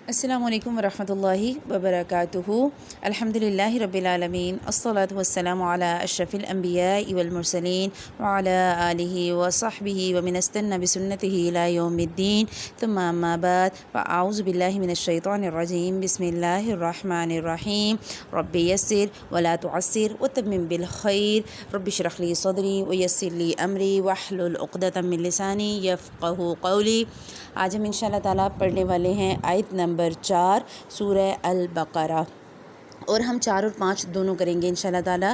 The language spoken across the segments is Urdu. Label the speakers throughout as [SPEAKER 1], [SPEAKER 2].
[SPEAKER 1] السلام علیکم ورحمۃ اللہ وبرکاتہ۔ الحمدللہ رب العالمین، الصلاۃ والسلام علی اشرف الانبیاء والمرسلین وعلی آلہ وصحبہ ومن استنى بسنتہ الی یوم الدین، ثم اما بعد، فاعوذ باللہ من الشیطان الرجیم، بسم اللہ الرحمن الرحیم۔ رب یسر ولا تعسر وتمم بالخیر، رب اشرح لی صدری ویسر لی امری واحلل عقدۃ من لسانی یفقہوا قولی۔ آج ہم انشاءاللہ تعالیٰ پڑھنے والے ہیں آیت نمبر 4 سورہ البقرہ، اور ہم 4 اور 5 دونوں کریں گے انشاءاللہ تعالیٰ۔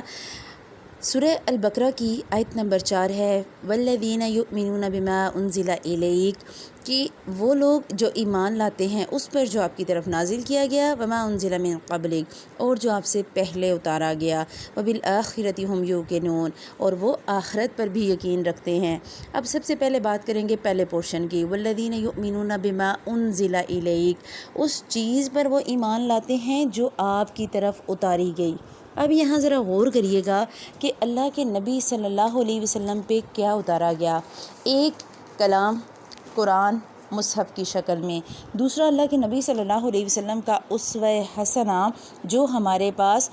[SPEAKER 1] سورہ البقرہ کی آیت نمبر 4 ہے والذین یؤمنون بما انزل الیک، کہ وہ لوگ جو ایمان لاتے ہیں اس پر جو آپ کی طرف نازل کیا گیا، وما انزل من قبلک، اور جو آپ سے پہلے اتارا گیا، وبالآخرۃ ھم یوقنون، اور وہ آخرت پر بھی یقین رکھتے ہیں۔ اب سب سے پہلے بات کریں گے پہلے پورشن کی، والذین یؤمنون بما انزل الیک، اس چیز پر وہ ایمان لاتے ہیں جو آپ کی طرف اتاری گئی۔ اب یہاں ذرا غور کریے گا کہ اللہ کے نبی صلی اللہ علیہ وسلم پہ کیا اتارا گیا۔ ایک کلام قرآن مصحف کی شکل میں، دوسرا اللہ کے نبی صلی اللہ علیہ وسلم کا اسوہ حسنہ جو ہمارے پاس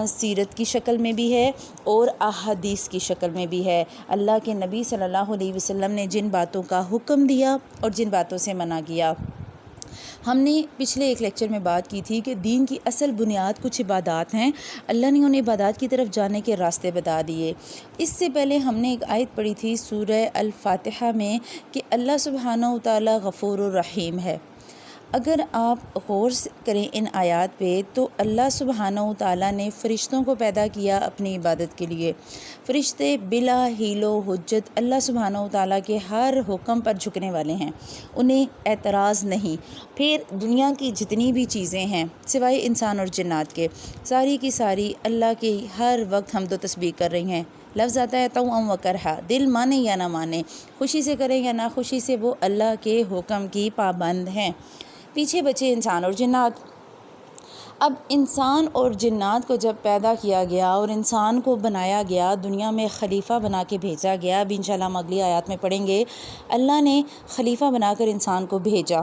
[SPEAKER 1] سیرت کی شکل میں بھی ہے اور احادیث کی شکل میں بھی ہے۔ اللہ کے نبی صلی اللہ علیہ وسلم نے جن باتوں کا حکم دیا اور جن باتوں سے منع کیا۔ ہم نے پچھلے ایک لیکچر میں بات کی تھی کہ دین کی اصل بنیاد کچھ عبادات ہیں، اللہ نے انہیں عبادات کی طرف جانے کے راستے بتا دیے۔ اس سے پہلے ہم نے ایک آیت پڑھی تھی سورہ الفاتحہ میں کہ اللہ سبحانہ و تعالی غفور الرحیم ہے۔ اگر آپ غور کریں ان آیات پہ تو اللہ سبحانہ و تعالیٰ نے فرشتوں کو پیدا کیا اپنی عبادت کے لیے۔ فرشتے بلا حیل و حجت اللہ سبحانہ و تعالیٰ کے ہر حکم پر جھکنے والے ہیں، انہیں اعتراض نہیں۔ پھر دنیا کی جتنی بھی چیزیں ہیں سوائے انسان اور جنات کے، ساری کی ساری اللہ کی ہر وقت حمد و تسبیح کر رہی ہیں۔ لفظ آتا ہے طوعا و کرہا، دل مانے یا نہ مانے، خوشی سے کریں یا ناخوشی سے، وہ اللہ کے حکم کی پابند ہیں۔ پیچھے بچے انسان اور جنات۔ اب انسان اور جنات کو جب پیدا کیا گیا اور انسان کو بنایا گیا، دنیا میں خلیفہ بنا کے بھیجا گیا، اب انشاءاللہ ہم اگلی آیات میں پڑھیں گے، اللہ نے خلیفہ بنا کر انسان کو بھیجا۔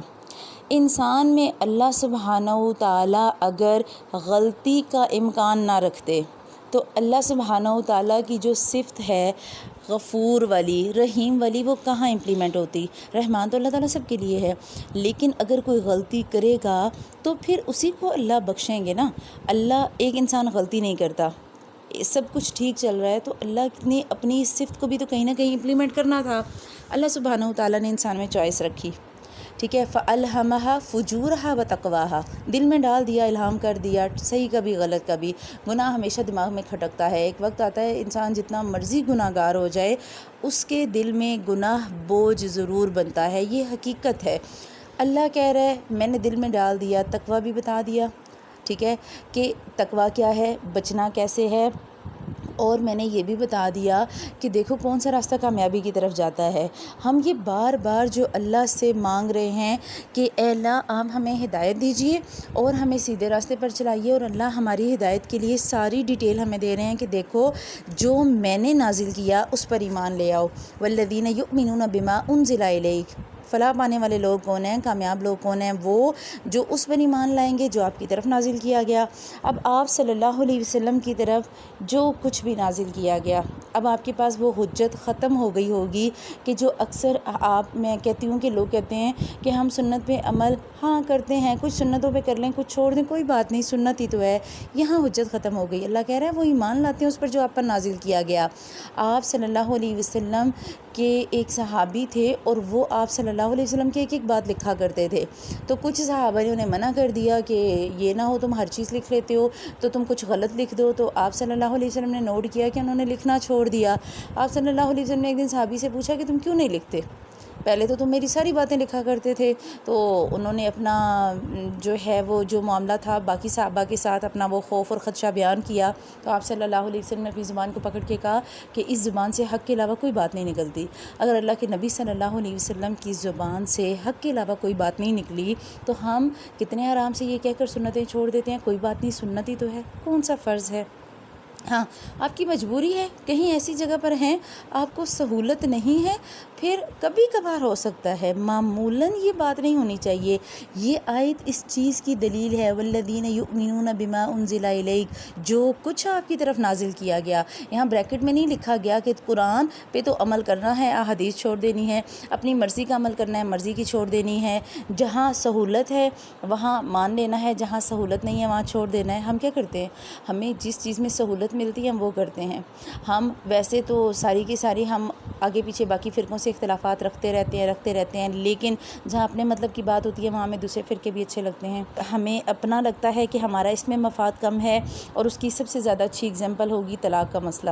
[SPEAKER 1] انسان میں اللہ سبحانہ و تعالیٰ اگر غلطی کا امکان نہ رکھتے تو اللہ سبحانہ و تعالیٰ کی جو صفت ہے غفور والی، رحیم والی، وہ کہاں امپلیمنٹ ہوتی؟ رحمان تو اللہ تعالیٰ سب کے لیے ہے، لیکن اگر کوئی غلطی کرے گا تو پھر اسی کو اللہ بخشیں گے نا۔ اللہ، ایک انسان غلطی نہیں کرتا، سب کچھ ٹھیک چل رہا ہے، تو اللہ نے اپنی اس صفت کو بھی تو کہیں نہ کہیں امپلیمنٹ کرنا تھا۔ اللہ سبحانہ و تعالیٰ نے انسان میں چوائس رکھی، ٹھیک ہے، فَأَلْهَمَهَا فُجُورَهَا وَتَقْوَاهَا، دل میں ڈال دیا، الہام کر دیا، صحیح کا بھی غلط کا بھی۔ گناہ ہمیشہ دماغ میں کھٹکتا ہے، ایک وقت آتا ہے انسان جتنا مرضی گناہ گار ہو جائے اس کے دل میں گناہ بوجھ ضرور بنتا ہے، یہ حقیقت ہے۔ اللہ کہہ رہا ہے میں نے دل میں ڈال دیا، تقویٰ بھی بتا دیا، ٹھیک ہے، کہ تقویٰ کیا ہے، بچنا کیسے ہے، اور میں نے یہ بھی بتا دیا کہ دیکھو کون سا راستہ کامیابی کی طرف جاتا ہے۔ ہم یہ بار بار جو اللہ سے مانگ رہے ہیں کہ اے اللہ آپ ہمیں ہدایت دیجیے اور ہمیں سیدھے راستے پر چلائیے، اور اللہ ہماری ہدایت کے لیے ساری ڈیٹیل ہمیں دے رہے ہیں کہ دیکھو جو میں نے نازل کیا اس پر ایمان لے آؤ۔ والذین یؤمنون بما انزل الیک، فلاح پانے والے لوگ کون ہیں، کامیاب لوگ کون ہیں؟ وہ جو اس پر ایمان لائیں گے جو آپ کی طرف نازل کیا گیا۔ اب آپ صلی اللہ علیہ وسلم کی طرف جو کچھ بھی نازل کیا گیا، اب آپ کے پاس وہ حجت ختم ہو گئی ہوگی کہ جو اکثر میں کہتی ہوں کہ لوگ کہتے ہیں کہ ہم سنت پہ عمل ہاں کرتے ہیں، کچھ سنتوں پہ کر لیں، کچھ چھوڑ دیں، کوئی بات نہیں، سنت ہی تو ہے۔ یہاں حجت ختم ہو گئی۔ اللہ کہہ رہا ہے وہ ایمان لاتے ہیں اس پر جو آپ پر نازل کیا گیا۔ آپ صلی اللہ علیہ وسلم کے ایک صحابی تھے اور وہ آپ صلی اللہ علیہ وسلم کی ایک ایک بات لکھا کرتے تھے، تو کچھ صحابہ نے انہیں منع کر دیا کہ یہ نہ ہو تم ہر چیز لکھ لیتے ہو تو تم کچھ غلط لکھ دو، تو آپ صلی اللہ علیہ وسلم نے نوٹ کیا کہ انہوں نے لکھنا چھوڑ دیا۔ آپ صلی اللہ علیہ وسلم نے ایک دن صحابی سے پوچھا کہ تم کیوں نہیں لکھتے، پہلے تو تم میری ساری باتیں لکھا کرتے تھے۔ تو انہوں نے اپنا جو ہے وہ جو معاملہ تھا باقی صحابہ کے ساتھ اپنا وہ خوف اور خدشہ بیان کیا، تو آپ صلی اللہ علیہ وسلم نے اپنی زبان کو پکڑ کے کہا کہ اس زبان سے حق کے علاوہ کوئی بات نہیں نکلتی۔ اگر اللہ کے نبی صلی اللہ علیہ وسلم کی زبان سے حق کے علاوہ کوئی بات نہیں نکلی تو ہم کتنے آرام سے یہ کہہ کر سنتیں چھوڑ دیتے ہیں، کوئی بات نہیں، سنت ہی تو ہے، کون سا فرض ہے۔ ہاں آپ کی مجبوری ہے، کہیں ایسی جگہ پر ہیں آپ کو سہولت نہیں ہے، پھر کبھی کبھار ہو سکتا ہے، معمولاً یہ بات نہیں ہونی چاہیے۔ یہ آیت اس چیز کی دلیل ہے، والذین یؤمنون بما انزل الیک، جو کچھ آپ کی طرف نازل کیا گیا۔ یہاں بریکٹ میں نہیں لکھا گیا کہ قرآن پہ تو عمل کرنا ہے، احادیث چھوڑ دینی ہے، اپنی مرضی کا عمل کرنا ہے، مرضی کی چھوڑ دینی ہے، جہاں سہولت ہے وہاں مان لینا ہے، جہاں سہولت نہیں ہے وہاں چھوڑ دینا ہے۔ ہم کیا کرتے ہیں، ہمیں جس چیز میں سہولت ملتی ہے ہم وہ کرتے ہیں۔ ہم ویسے تو ساری کی ساری ہم آگے پیچھے باقی فرقوں سے اختلافات رکھتے رہتے ہیں، لیکن جہاں اپنے مطلب کی بات ہوتی ہے وہاں ہمیں دوسرے فرقے بھی اچھے لگتے ہیں۔ ہمیں اپنا لگتا ہے کہ ہمارا اس میں مفاد کم ہے، اور اس کی سب سے زیادہ اچھی اگزامپل ہوگی طلاق کا مسئلہ۔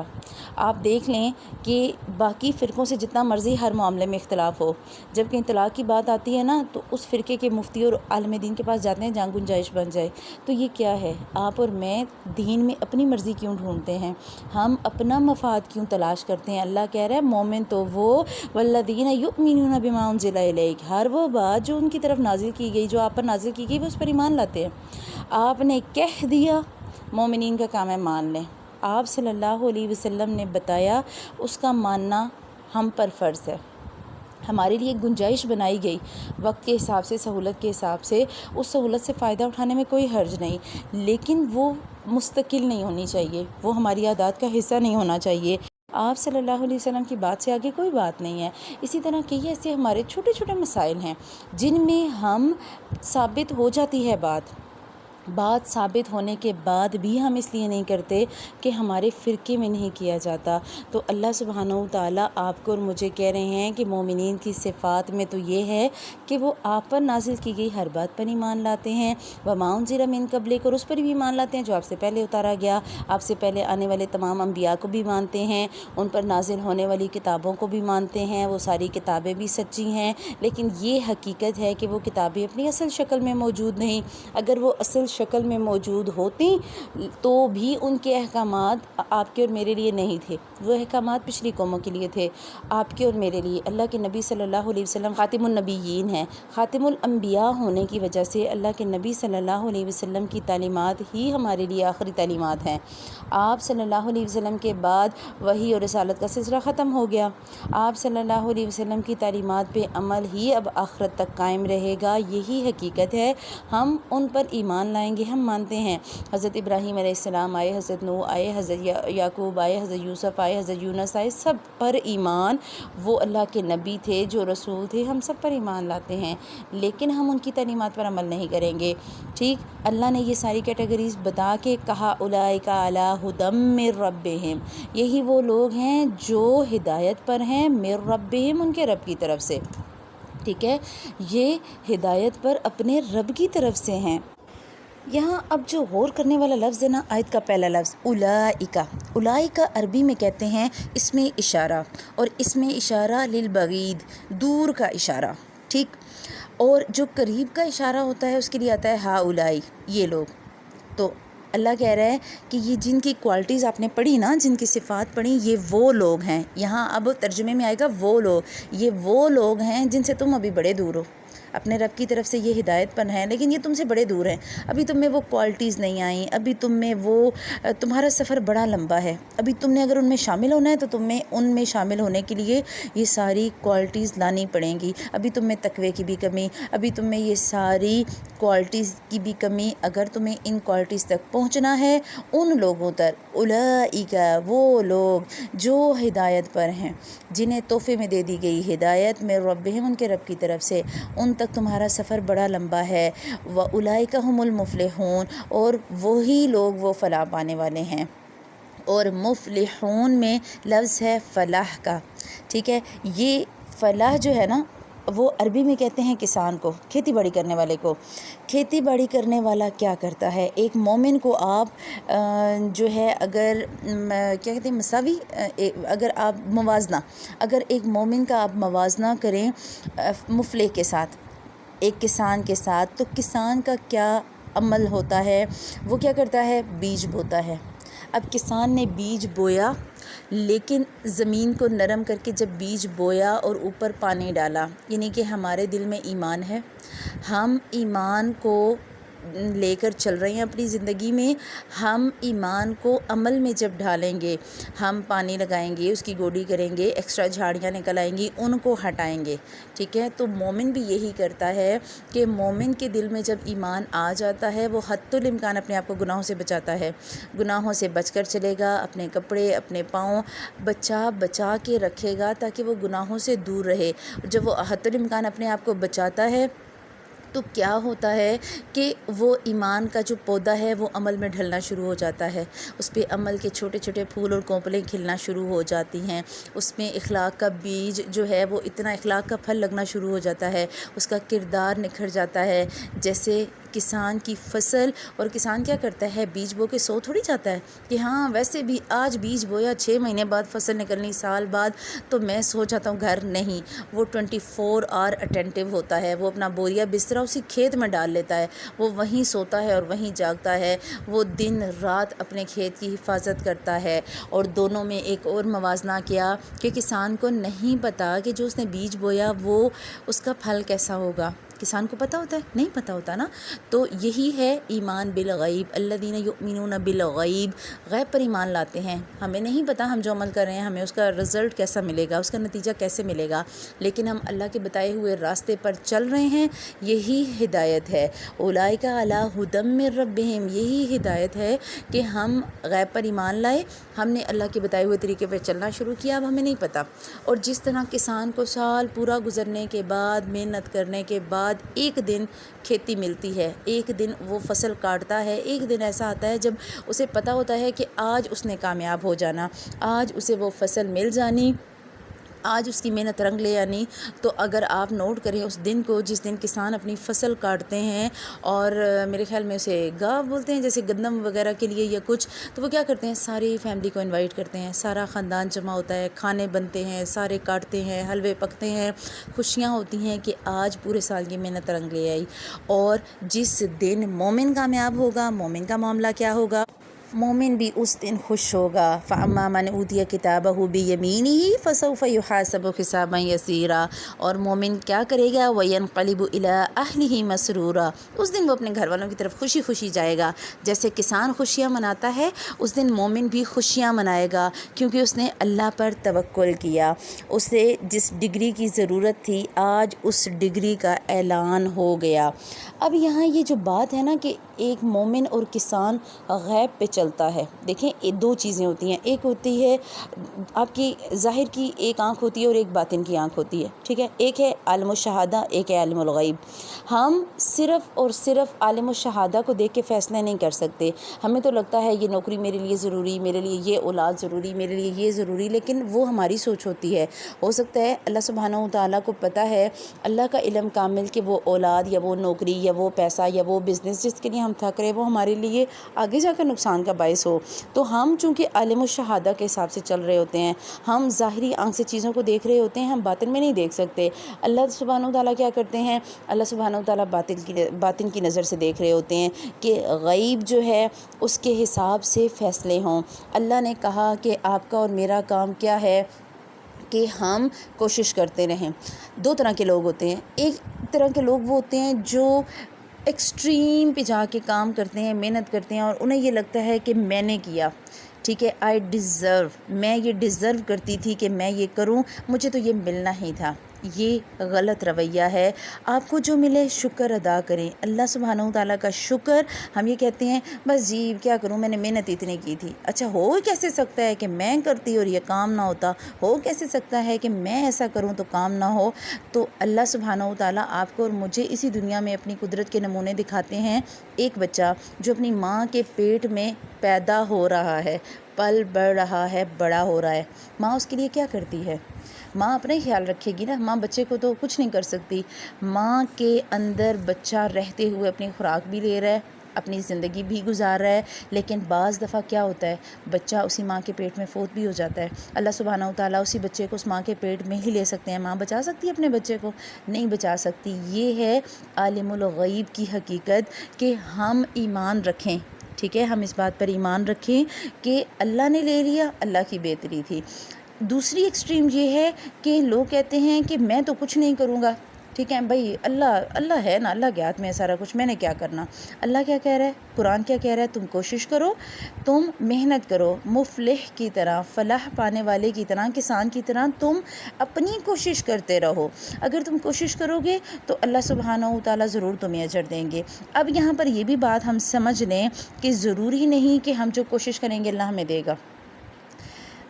[SPEAKER 1] آپ دیکھ لیں کہ باقی فرقوں سے جتنا مرضی ہر معاملے میں اختلاف ہو، جب کہیں طلاق کی بات آتی ہے نا تو اس فرقے کے مفتی اور عالم دین کے پاس جاتے ہیں جہاں گنجائش بن جائے۔ تو یہ کیا ہے، آپ اور میں دین میں اپنی مرضی کیوں ڈھونڈتے ہیں، ہم اپنا مفاد کیوں تلاش کرتے ہیں؟ اللہ کہہ رہا ہے مومن تو وہ والذین یؤمنون بما انزل الیک، ہر وہ بات جو ان کی طرف نازل کی گئی، جو آپ پر نازل کی گئی، وہ اس پر ایمان لاتے ہیں۔ آپ نے کہہ دیا، مومنین کا کام ہے مان لیں۔ آپ صلی اللہ علیہ وسلم نے بتایا، اس کا ماننا ہم پر فرض ہے۔ ہمارے لیے گنجائش بنائی گئی وقت کے حساب سے، سہولت کے حساب سے، اس سہولت سے فائدہ اٹھانے میں کوئی حرج نہیں، لیکن وہ مستقل نہیں ہونی چاہیے، وہ ہماری عادات کا حصہ نہیں ہونا چاہیے۔ آپ صلی اللہ علیہ وسلم کی بات سے آگے کوئی بات نہیں ہے۔ اسی طرح کئی ایسے ہمارے چھوٹے چھوٹے مسائل ہیں جن میں ہم ثابت ہو جاتی ہے بات ثابت ہونے کے بعد بھی ہم اس لیے نہیں کرتے کہ ہمارے فرقے میں نہیں کیا جاتا۔ تو اللہ سبحانہ و تعالیٰ آپ کو اور مجھے کہہ رہے ہیں کہ مومنین کی صفات میں تو یہ ہے کہ وہ آپ پر نازل کی گئی ہر بات پر ایمان لاتے ہیں، وما انزل من قبلک، اور اس پر بھی ایمان لاتے ہیں جو آپ سے پہلے اتارا گیا، آپ سے پہلے آنے والے تمام انبیاء کو بھی مانتے ہیں، ان پر نازل ہونے والی کتابوں کو بھی مانتے ہیں، وہ ساری کتابیں بھی سچی ہیں، لیکن یہ حقیقت ہے کہ وہ کتابیں اپنی اصل شکل میں موجود نہیں۔ اگر وہ اصل شکل میں موجود ہوتی تو بھی ان کے احکامات آپ کے اور میرے لیے نہیں تھے، وہ احکامات پچھلی قوموں کے لیے تھے، آپ کے اور میرے لیے۔ اللہ کے نبی صلی اللہ علیہ وسلم خاتم النبیین ہیں، خاتم الانبیاء ہونے کی وجہ سے اللہ کے نبی صلی اللہ علیہ وسلم کی تعلیمات ہی ہمارے لیے آخری تعلیمات ہیں۔ آپ صلی اللہ علیہ وسلم کے بعد وحی اور رسالت کا سلسلہ ختم ہو گیا، آپ صلی اللہ علیہ وسلم کی تعلیمات پہ عمل ہی اب آخرت تک قائم رہے گا، یہی حقیقت ہے۔ ہم ان پر ایمان لائیں گے، ہم مانتے ہیں حضرت ابراہیم علیہ السلام آئے، حضرت نوح آئے، حضرت یعقوب آئے، حضرت یوسف آئے، حضرت یونس آئے، سب پر ایمان، وہ اللہ کے نبی تھے، جو رسول تھے، ہم سب پر ایمان لاتے ہیں، لیکن ہم ان کی تعلیمات پر عمل نہیں کریں گے۔ ٹھیک، اللہ نے یہ ساری کیٹیگریز بتا کے کہا اولئک علی ھدی من ربہم، یہی وہ لوگ ہیں جو ہدایت پر ہیں، من ربہم، ان کے رب کی طرف سے۔ ٹھیک ہے، یہ ہدایت پر اپنے رب کی طرف سے ہیں۔ یہاں اب جو غور کرنے والا لفظ ہے نا، آیت کا پہلا لفظ اولئک، اولئک عربی میں کہتے ہیں اسم اشارہ، اور اسم اشارہ للبعید، دور کا اشارہ، ٹھیک، اور جو قریب کا اشارہ ہوتا ہے اس کے لیے آتا ہے ہؤلاء، یہ لوگ۔ تو اللہ کہہ رہا ہے کہ یہ جن کی کوالٹیز آپ نے پڑھی نا، جن کی صفات پڑھی، یہ وہ لوگ ہیں۔ یہاں اب ترجمے میں آئے گا وہ لوگ، یہ وہ لوگ ہیں جن سے تم ابھی بڑے دور ہو، اپنے رب کی طرف سے یہ ہدایت پر ہیں، لیکن یہ تم سے بڑے دور ہیں، ابھی تم میں وہ کوالٹیز نہیں آئیں، ابھی تم میں وہ، تمہارا سفر بڑا لمبا ہے، ابھی تم نے اگر ان میں شامل ہونا ہے تو تمہیں ان میں شامل ہونے کے لیے یہ ساری کوالٹیز لانی پڑیں گی، ابھی تم میں تقوی کی بھی کمی، ابھی تم میں یہ ساری کوالٹیز کی بھی کمی، اگر تمہیں ان کوالٹیز تک پہنچنا ہے، ان لوگوں تک، اولئک، وہ لوگ جو ہدایت پر ہیں، جنہیں تحفے میں دے دی گئی ہدایت میں ربہم، ان کے رب کی طرف سے، ان تک تمہارا سفر بڑا لمبا ہے، وَأُولَئِكَ هُمُ الْمُفْلِحُونَ، اور وہی لوگ وہ فلاح پانے والے ہیں۔ اور مفلحون میں لفظ ہے فلاح کا، ٹھیک ہے، یہ فلاح جو ہے نا وہ عربی میں کہتے ہیں کسان کو، کھیتی باڑی کرنے والے کو۔ کھیتی باڑی کرنے والا کیا کرتا ہے، ایک مومن کو آپ جو ہے اگر کیا کہتے ہیں مساوی، اگر آپ موازنہ، اگر ایک مومن کا آپ موازنہ کریں مفلح کے ساتھ، ایک کسان کے ساتھ، تو کسان کا کیا عمل ہوتا ہے، وہ کیا کرتا ہے، بیج بوتا ہے۔ اب کسان نے بیج بویا، لیکن زمین کو نرم کر کے جب بیج بویا اور اوپر پانی ڈالا، یعنی کہ ہمارے دل میں ایمان ہے، ہم ایمان کو لے کر چل رہے ہیں اپنی زندگی میں، ہم ایمان کو عمل میں جب ڈالیں گے، ہم پانی لگائیں گے، اس کی گوڈی کریں گے، ایکسٹرا جھاڑیاں نکل آئیں گی، ان کو ہٹائیں گے، ٹھیک ہے۔ تو مومن بھی یہی کرتا ہے کہ مومن کے دل میں جب ایمان آ جاتا ہے وہ حتی الامکان اپنے آپ کو گناہوں سے بچاتا ہے، گناہوں سے بچ کر چلے گا، اپنے کپڑے اپنے پاؤں بچا کے رکھے گا تاکہ وہ گناہوں سے دور رہے۔ جب وہ حتی الامکان اپنے آپ کو بچاتا ہے تو کیا ہوتا ہے کہ وہ ایمان کا جو پودا ہے وہ عمل میں ڈھلنا شروع ہو جاتا ہے، اس پہ عمل کے چھوٹے چھوٹے پھول اور کونپلیں کھلنا شروع ہو جاتی ہیں، اس میں اخلاق کا بیج جو ہے وہ اتنا اخلاق کا پھل لگنا شروع ہو جاتا ہے، اس کا کردار نکھر جاتا ہے۔ جیسے کسان کی فصل، اور کسان کیا کرتا ہے، بیج بو کے سو تھوڑی جاتا ہے کہ ہاں ویسے بھی آج بیج بویا 6 مہینے بعد فصل نکلنی، سال بعد تو میں سو جاتا ہوں گھر، نہیں، وہ 24 آور اٹینٹیو ہوتا ہے، وہ اپنا بوریا بسترا اسی کھیت میں ڈال لیتا ہے، وہ وہیں سوتا ہے اور وہیں جاگتا ہے، وہ دن رات اپنے کھیت کی حفاظت کرتا ہے۔ اور دونوں میں ایک اور موازنہ کیا کہ کسان کو نہیں پتا کہ جو اس نے بیج بویا وہ اس کا پھل کیسا ہوگا، کسان کو پتہ ہوتا ہے؟ نہیں پتہ ہوتا نا۔ تو یہی ہے ایمان بالغیب، الذین یؤمنون بالغیب، غیب پر ایمان لاتے ہیں، ہمیں نہیں پتہ ہم جو عمل کر رہے ہیں ہمیں اس کا رزلٹ کیسا ملے گا، اس کا نتیجہ کیسے ملے گا، لیکن ہم اللہ کے بتائے ہوئے راستے پر چل رہے ہیں، یہی ہدایت ہے۔ اولئک علی ھدی من ربہم، یہی ہدایت ہے کہ ہم غیب پر ایمان لائے، ہم نے اللہ کے بتائے ہوئے طریقے پہ چلنا شروع کیا، اب ہمیں نہیں پتہ۔ اور جس طرح کسان کو سال پورا گزرنے کے بعد، محنت کرنے کے بعد ایک دن کھیتی ملتی ہے، ایک دن وہ فصل کاٹتا ہے، ایک دن ایسا آتا ہے جب اسے پتہ ہوتا ہے کہ آج اس نے کامیاب ہو جانا، آج اسے وہ فصل مل جانی، آج اس کی محنت رنگ لے آنی۔ تو اگر آپ نوٹ کریں اس دن کو جس دن کسان اپنی فصل کاٹتے ہیں، اور میرے خیال میں اسے گاہ بولتے ہیں جیسے گندم وغیرہ کے لیے یا کچھ، تو وہ کیا کرتے ہیں، ساری فیملی کو انوائٹ کرتے ہیں، سارا خاندان جمع ہوتا ہے، کھانے بنتے ہیں، سارے کاٹتے ہیں، حلوے پکتے ہیں، خوشیاں ہوتی ہیں کہ آج پورے سال کی محنت رنگ لے آئی۔ اور جس دن مومن کامیاب ہوگا، مومن کا معاملہ کیا ہوگا، مومن بھی اس دن خوش ہوگا۔ فَأَمَّا مَنْ أُوتِيَ كِتَابَهُ بِيَمِينِهِ فَسَوْفَ يُحَاسَبُ حِسَابًا يَسِيرًا، اور مومن کیا کرے گا، وَيَنْقَلِبُ إِلَىٰ أَهْلِهِ مَسْرُورًا، اس دن وہ اپنے گھر والوں کی طرف خوشی خوشی جائے گا۔ جیسے کسان خوشیاں مناتا ہے، اس دن مومن بھی خوشیاں منائے گا، کیونکہ اس نے اللہ پر توکل کیا، اسے جس ڈگری کی ضرورت تھی آج اس ڈگری کا اعلان ہو گیا۔ اب یہاں یہ جو بات ہے نا کہ ایک مومن اور کسان غیب پہ چلتا ہے، دیکھیں دو چیزیں ہوتی ہیں، ایک ہوتی ہے آپ کی ظاہر کی ایک آنکھ ہوتی ہے اور ایک باطن کی آنکھ ہوتی ہے، ٹھیک ہے، ایک ہے عالم الشہادہ، ایک ہے عالم الغیب۔ ہم صرف اور صرف عالم الشہادہ کو دیکھ کے فیصلے نہیں کر سکتے، ہمیں تو لگتا ہے یہ نوکری میرے لیے ضروری، میرے لیے یہ اولاد ضروری، میرے لیے یہ ضروری، لیکن وہ ہماری سوچ ہوتی ہے۔ ہو سکتا ہے اللہ سبحانہ و تعالیٰ کو پتہ ہے، اللہ کا علم کامل کہ وہ اولاد یا وہ نوکری یا وہ پیسہ یا وہ بزنس جس کے لیے ہم تھک رہے وہ ہمارے لیے آگے جا کر نقصان کا باعث ہو۔ تو ہم چونکہ عالم الشہادہ کے حساب سے چل رہے ہوتے ہیں، ہم ظاہری آنکھ سے چیزوں کو دیکھ رہے ہوتے ہیں، ہم باطن میں نہیں دیکھ سکتے۔ اللہ سبحانہ و تعالیٰ کیا کرتے ہیں، اللہ سبحانہ و تعالیٰ باطن کی نظر سے دیکھ رہے ہوتے ہیں کہ غیب جو ہے اس کے حساب سے فیصلے ہوں۔ اللہ نے کہا کہ آپ کا اور میرا کام کیا ہے کہ ہم کوشش کرتے رہیں۔ دو طرح کے لوگ ہوتے ہیں، ایک طرح کے لوگ وہ ہوتے ہیں جو ایکسٹریم پہ جا کے کام کرتے ہیں، محنت کرتے ہیں، اور انہیں یہ لگتا ہے کہ میں نے کیا، ٹھیک ہے، آئی ڈیزرو، میں یہ ڈیزرو کرتی تھی کہ میں یہ کروں، مجھے تو یہ ملنا ہی تھا۔ یہ غلط رویہ ہے۔ آپ کو جو ملے شکر ادا کریں، اللہ سبحانہ و تعالیٰ کا شکر۔ ہم یہ کہتے ہیں بس جی کیا کروں، میں نے محنت اتنی کی تھی، اچھا ہو کیسے سکتا ہے کہ میں کرتی اور یہ کام نہ ہوتا، ہو کیسے سکتا ہے کہ میں ایسا کروں تو کام نہ ہو۔ تو اللہ سبحانہ و تعالیٰ آپ کو اور مجھے اسی دنیا میں اپنی قدرت کے نمونے دکھاتے ہیں۔ ایک بچہ جو اپنی ماں کے پیٹ میں پیدا ہو رہا ہے، پل بڑھ رہا ہے، بڑا ہو رہا ہے، ماں اس کے لیے کیا کرتی ہے؟ ماں اپنا ہی خیال رکھے گی نا، ماں بچے کو تو کچھ نہیں کر سکتی۔ ماں کے اندر بچہ رہتے ہوئے اپنی خوراک بھی لے رہا ہے، اپنی زندگی بھی گزار رہا ہے، لیکن بعض دفعہ کیا ہوتا ہے، بچہ اسی ماں کے پیٹ میں فوت بھی ہو جاتا ہے۔ اللہ سبحانہ و تعالیٰ اسی بچے کو اس ماں کے پیٹ میں ہی لے سکتے ہیں۔ ماں بچا سکتی ہے اپنے بچے کو؟ نہیں بچا سکتی۔ یہ ہے عالم الغیب کی حقیقت کہ ہم ایمان رکھیں، ٹھیک ہے، ہم اس بات پر ایمان رکھیں کہ اللہ نے لے لیا، اللہ کی بہتری تھی۔ دوسری ایکسٹریم یہ ہے کہ لوگ کہتے ہیں کہ میں تو کچھ نہیں کروں گا، میں تو کچھ نہیں کروں گا، لیکن اللہ سبحانہ و تعالیٰ ٹھیک ہے بھائی، اللہ ہے نا، اللہ کے ہاتھ میں ہے سارا کچھ، میں نے کیا کرنا۔ اللہ کیا کہہ رہا ہے، قرآن کیا کہہ رہا ہے، تم کوشش کرو، تم محنت کرو، مفلح کی طرح، فلاح پانے والے کی طرح، کسان کی طرح تم اپنی کوشش کرتے رہو۔ اگر تم کوشش کرو گے تو اللہ سبحانہ و تعالیٰ ضرور تمہیں اجر دیں گے۔ اب یہاں پر یہ بھی بات ہم سمجھ لیں کہ ضروری نہیں کہ ہم جو کوشش کریں گے اللہ ہمیں دے گا۔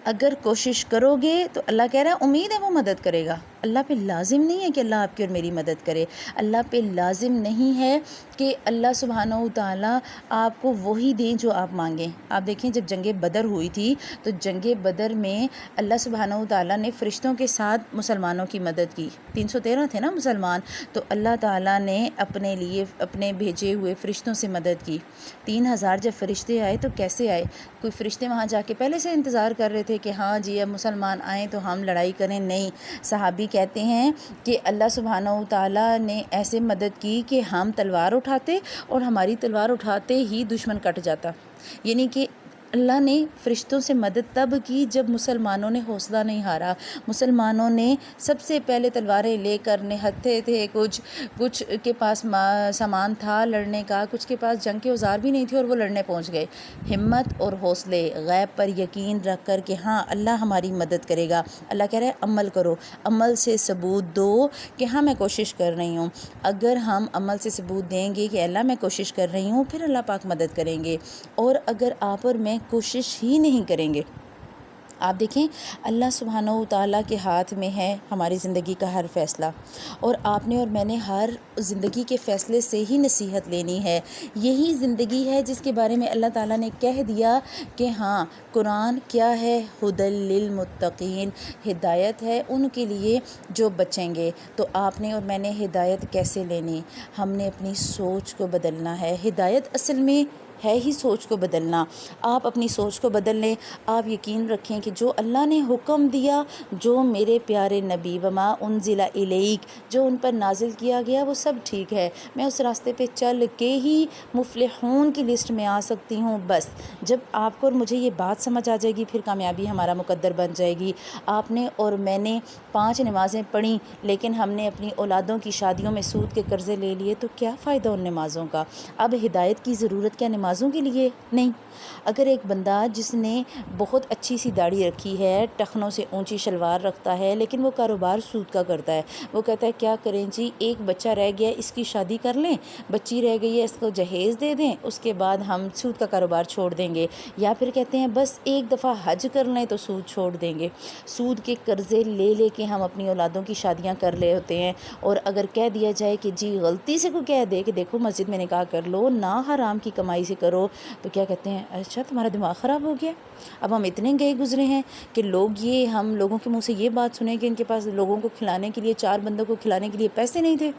[SPEAKER 1] اگر کوشش کرو گے تو اللہ کہہ رہا ہے امید ہے وہ مدد کرے گا۔ اللہ پہ لازم نہیں ہے کہ اللہ آپ کی اور میری مدد کرے۔ اللہ پہ لازم نہیں ہے کہ اللہ سبحانہ و تعالیٰ آپ کو وہی دیں جو آپ مانگیں۔ آپ دیکھیں جب جنگ بدر ہوئی تھی تو جنگ بدر میں اللہ سبحانہ و تعالیٰ نے فرشتوں کے ساتھ مسلمانوں کی مدد کی۔ 313 تھے نا مسلمان، تو اللہ تعالیٰ نے اپنے لیے اپنے بھیجے ہوئے فرشتوں سے مدد کی۔ 3000 جب فرشتے آئے تو کیسے آئے؟ کوئی فرشتے وہاں جا کے پہلے سے انتظار کر رہے تھے کہ ہاں جی اب مسلمان آئیں تو ہم لڑائی کریں؟ نہیں، صحابی کہتے ہیں کہ اللہ سبحانہ و تعالیٰ نے ایسے مدد کی کہ ہم تلوار اٹھاتے اور ہماری تلوار اٹھاتے ہی دشمن کٹ جاتا۔ یعنی کہ اللہ نے فرشتوں سے مدد تب کی جب مسلمانوں نے حوصلہ نہیں ہارا۔ مسلمانوں نے سب سے پہلے تلواریں لے کر نہتے تھے، کچھ کے پاس سامان تھا لڑنے کا، کچھ کے پاس جنگ کے اوزار بھی نہیں تھے اور وہ لڑنے پہنچ گئے۔ ہمت اور حوصلے، غیب پر یقین رکھ کر کہ ہاں اللہ ہماری مدد کرے گا۔ اللہ کہہ رہے ہیں عمل کرو، عمل سے ثبوت دو کہ ہاں میں کوشش کر رہی ہوں۔ اگر ہم عمل سے ثبوت دیں گے کہ اللہ میں کوشش کر رہی ہوں، پھر اللہ پاک مدد کریں گے۔ اور اگر آپ اور میں کوشش ہی نہیں کریں گے، آپ دیکھیں اللہ سبحانہ و تعالیٰ کے ہاتھ میں ہے ہماری زندگی کا ہر فیصلہ، اور آپ نے اور میں نے ہر زندگی کے فیصلے سے ہی نصیحت لینی ہے۔ یہی زندگی ہے جس کے بارے میں اللہ تعالیٰ نے کہہ دیا کہ ہاں قرآن کیا ہے، ھدی للمتقین، ہدایت ہے ان کے لیے جو بچیں گے۔ تو آپ نے اور میں نے ہدایت کیسے لینی؟ ہم نے اپنی سوچ کو بدلنا ہے۔ ہدایت اصل میں ہے ہی سوچ کو بدلنا۔ آپ اپنی سوچ کو بدل لیں۔ آپ یقین رکھیں کہ جو اللہ نے حکم دیا، جو میرے پیارے نبی وما انزل الیک، جو ان پر نازل کیا گیا، وہ سب ٹھیک ہے۔ میں اس راستے پہ چل کے ہی مفلحون کی لسٹ میں آ سکتی ہوں۔ بس جب آپ کو اور مجھے یہ بات سمجھ آ جائے گی، پھر کامیابی ہمارا مقدر بن جائے گی۔ آپ نے اور میں نے 5 نمازیں پڑھیں، لیکن ہم نے اپنی اولادوں کی شادیوں میں سود کے قرضے لے لیے، تو کیا فائدہ ان نمازوں کا؟ اب ہدایت کی ضرورت کیا نمازوں کے لیے؟ نہیں۔ اگر ایک بندہ جس نے بہت اچھی سی داڑھی رکھی ہے، ٹخنوں سے اونچی شلوار رکھتا ہے، لیکن وہ کاروبار سود کا کرتا ہے، وہ کہتا ہے کیا کریں جی، ایک بچہ رہ گیا اس کی شادی کر لیں، بچی رہ گئی ہے اس کو جہیز دے دیں، اس کے بعد ہم سود کا کاروبار چھوڑ دیں گے، یا پھر کہتے ہیں بس ایک دفعہ حج کر لیں تو سود چھوڑ دیں گے۔ سود کے قرضے لے لے کے ہم اپنی اولادوں کی شادیاں کر لے ہوتے ہیں، اور اگر کہہ دیا جائے کہ جی غلطی سے کوئی کہہ دے کہ دیکھو مسجد میں نکاح کر لو، نہ حرام کی کمائی سے کرو، تو کیا کہتے ہیں اچھا تمہارا دماغ خراب ہو گیا۔ اب ہم اتنے گئے گزرے ہیں کہ ہم لوگوں کے منہ سے یہ بات سنیں کہ ان کے پاس لوگوں کو کھلانے کے لیے، 4 بندوں کو کھلانے کے لیے پیسے نہیں تھے۔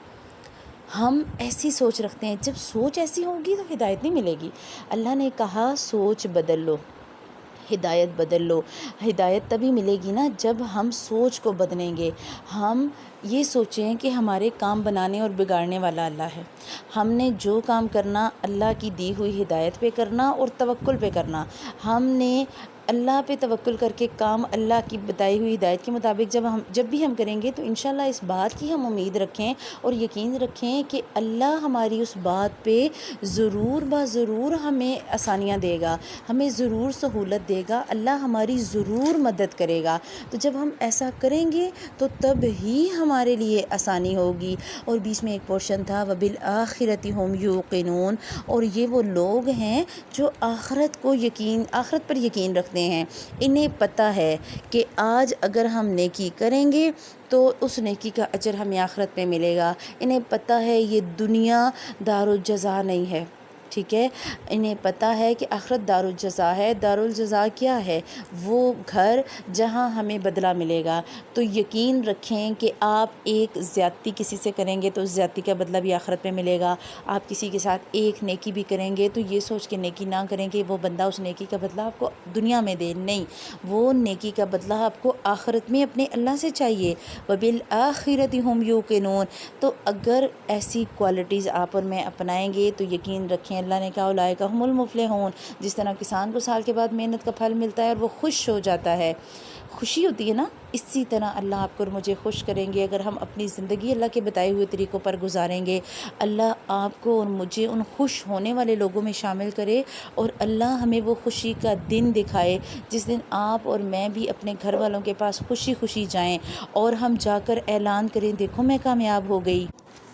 [SPEAKER 1] ہم ایسی سوچ رکھتے ہیں۔ جب سوچ ایسی ہوگی تو ہدایت نہیں ملے گی۔ اللہ نے کہا سوچ بدل لو، ہدایت بدل لو۔ ہدایت تبھی ملے گی نا جب ہم سوچ کو بدلیں گے۔ ہم یہ سوچیں کہ ہمارے کام بنانے اور بگاڑنے والا اللہ ہے۔ ہم نے جو کام کرنا اللہ کی دی ہوئی ہدایت پہ کرنا اور توکل پہ کرنا۔ ہم نے اللہ پہ توکل کر کے کام اللہ کی بتائی ہوئی ہدایت کے مطابق جب بھی ہم کریں گے تو انشاءاللہ اس بات کی ہم امید رکھیں اور یقین رکھیں کہ اللہ ہماری اس بات پہ ضرور ہمیں آسانیاں دے گا، ہمیں ضرور سہولت دے گا، اللہ ہماری ضرور مدد کرے گا۔ تو جب ہم ایسا کریں گے تو تب ہی ہمارے لیے آسانی ہوگی۔ اور بیچ میں ایک پورشن تھا وَبِالْآخِرَةِ هُمْ يُوقِنُونَ، اور یہ وہ لوگ ہیں جو آخرت پر یقین رکھتے ہیں۔ انہیں پتہ ہے کہ آج اگر ہم نیکی کریں گے تو اس نیکی کا اجر ہمیں آخرت میں ملے گا۔ انہیں پتہ ہے یہ دنیا دارالجزا نہیں ہے، ٹھیک ہے، انہیں پتہ ہے کہ آخرت دارالجزا ہے۔ دارالجزا کیا ہے؟ وہ گھر جہاں ہمیں بدلہ ملے گا۔ تو یقین رکھیں کہ آپ ایک زیادتی کسی سے کریں گے تو اس زیادتی کا بدلہ بھی آخرت میں ملے گا۔ آپ کسی کے ساتھ ایک نیکی بھی کریں گے تو یہ سوچ کے نیکی نہ کریں کہ وہ بندہ اس نیکی کا بدلہ آپ کو دنیا میں دے، نہیں، وہ نیکی کا بدلہ آپ کو آخرت میں اپنے اللہ سے چاہیے۔ وَبِالْآخِرَةِ هُمْ يُوقِنُونَ۔ تو اگر ایسی کوالٹیز آپ اور میں اپنائیں گے تو یقین رکھیں دیکھیں اللہ نے کہا اولئک هم المفلحون، جس طرح کسان کو سال کے بعد محنت کا پھل ملتا ہے اور وہ خوش ہو جاتا ہے، خوشی ہوتی ہے نا، اسی طرح اللہ آپ کو اور مجھے خوش کریں گے اگر ہم اپنی زندگی اللہ کے بتائے ہوئے طریقوں پر گزاریں گے۔ اللہ آپ کو اور مجھے ان خوش ہونے والے لوگوں میں شامل کرے، اور اللہ ہمیں وہ خوشی کا دن دکھائے جس دن آپ اور میں بھی اپنے گھر والوں کے پاس خوشی خوشی جائیں اور ہم جا کر اعلان کریں دیکھو میں کامیاب ہو گئی۔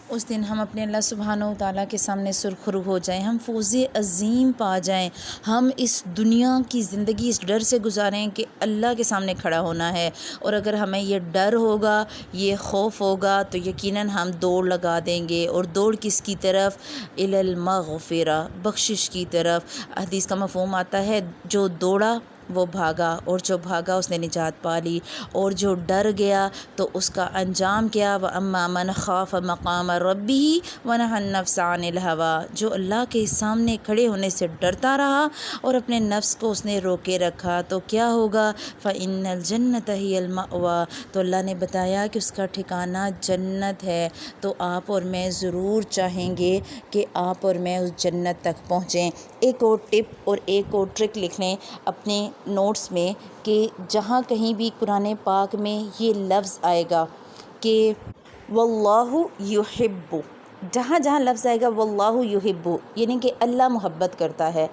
[SPEAKER 1] اس دن ہم اپنے اللہ سبحانہ و تعالیٰ کے سامنے سرخرو ہو جائیں، ہم فوز عظیم پا جائیں، ہم اس دنیا کی زندگی اس ڈر سے گزاریں کہ اللہ کے سامنے کھڑا ہونا ہے، اور اگر ہمیں یہ ڈر ہوگا، یہ خوف ہوگا، تو یقیناً ہم دوڑ لگا دیں گے، اور دوڑ کس کی طرف؟ الی المغفرہ، بخشش کی طرف۔ حدیث کا مفہوم آتا ہے جو دوڑا وہ بھاگا، اور جو بھاگا اس نے نجات پا لی، اور جو ڈر گیا تو اس کا انجام کیا؟ وَأَمَّا مَنْ خَافَ مَقَامَ رَبِّهِ وَنَهَى النَّفْسَ عَنِ الْهَوَىٰ، جو اللہ کے سامنے کھڑے ہونے سے ڈرتا رہا اور اپنے نفس کو اس نے روکے رکھا تو کیا ہوگا؟ فَإِنَّ الْجَنَّةَ هِيَ الْمَأْوَىٰ، تو اللہ نے بتایا کہ اس کا ٹھکانہ جنت ہے۔ تو آپ اور میں ضرور چاہیں گے کہ آپ اور میں اس جنت تک پہنچیں۔ ایک اور ٹپ اور ایک اور ٹرک لکھ لیں اپنے نوٹس میں کہ جہاں کہیں بھی قرآن پاک میں یہ لفظ آئے گا کہ واللہ یحب، جہاں جہاں لفظ آئے گا واللہ یحب یعنی کہ اللہ محبت کرتا ہے،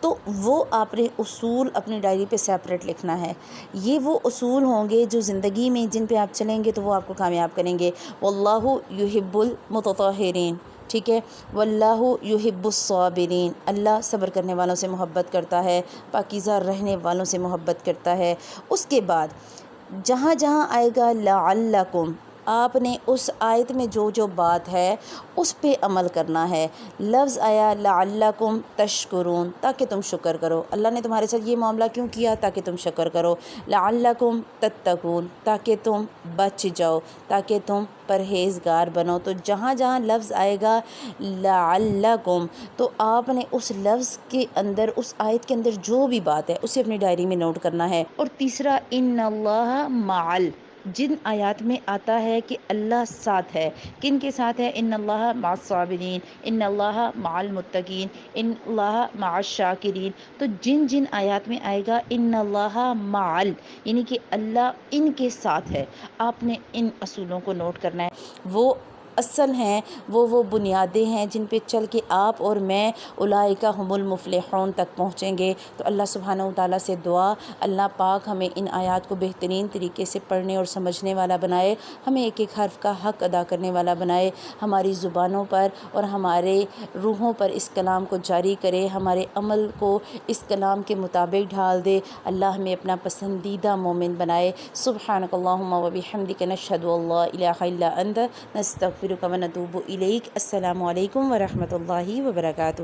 [SPEAKER 1] تو وہ آپ نے اصول اپنی ڈائری پہ سیپریٹ لکھنا ہے۔ یہ وہ اصول ہوں گے جو زندگی میں جن پہ آپ چلیں گے تو وہ آپ کو کامیاب کریں گے۔ واللہ یحب المتطہرین، ٹھیک ہے، واللہ یحب الصابرین، اللہ صبر کرنے والوں سے محبت کرتا ہے، پاکیزہ رہنے والوں سے محبت کرتا ہے۔ اس کے بعد جہاں جہاں آئے گا لعلکم، آپ نے اس آیت میں جو جو بات ہے اس پہ عمل کرنا ہے۔ لفظ آیا لعلکم تشکرون، تاکہ تم شکر کرو، اللہ نے تمہارے ساتھ یہ معاملہ کیوں کیا؟ تاکہ تم شکر کرو۔ لعلکم تتقون، تاکہ تم بچ جاؤ، تاکہ تم پرہیزگار بنو۔ تو جہاں جہاں لفظ آئے گا لعلکم تو آپ نے اس لفظ کے اندر، اس آیت کے اندر جو بھی بات ہے اسے اپنی ڈائری میں نوٹ کرنا ہے۔ اور تیسرا ان اللہ معل، جن آیات میں آتا ہے کہ اللہ ساتھ ہے، کن کے ساتھ ہے؟ ان اللہ مع الصابرین، ان اللہ مع المتقین، ان اللہ مع الشاکرین، تو جن جن آیات میں آئے گا ان اللہ معل یعنی کہ اللہ ان کے ساتھ ہے، آپ نے ان اصولوں کو نوٹ کرنا ہے۔ وہ اصل ہیں، وہ بنیادیں ہیں جن پہ چل کے آپ اور میں اولئک هم المفلحون تک پہنچیں گے۔ تو اللہ سبحانہ و تعالیٰ سے دعا، اللہ پاک ہمیں ان آیات کو بہترین طریقے سے پڑھنے اور سمجھنے والا بنائے، ہمیں ایک ایک حرف کا حق ادا کرنے والا بنائے، ہماری زبانوں پر اور ہمارے روحوں پر اس کلام کو جاری کرے، ہمارے عمل کو اس کلام کے مطابق ڈھال دے، اللہ ہمیں اپنا پسندیدہ مومن بنائے۔ سبحانک اللہم و بحمدک، نشہد ان لا الہ الا انت، نستغفرک و نتوب الیک۔ السلام علیکم ورحمۃ اللہ وبرکاتہ۔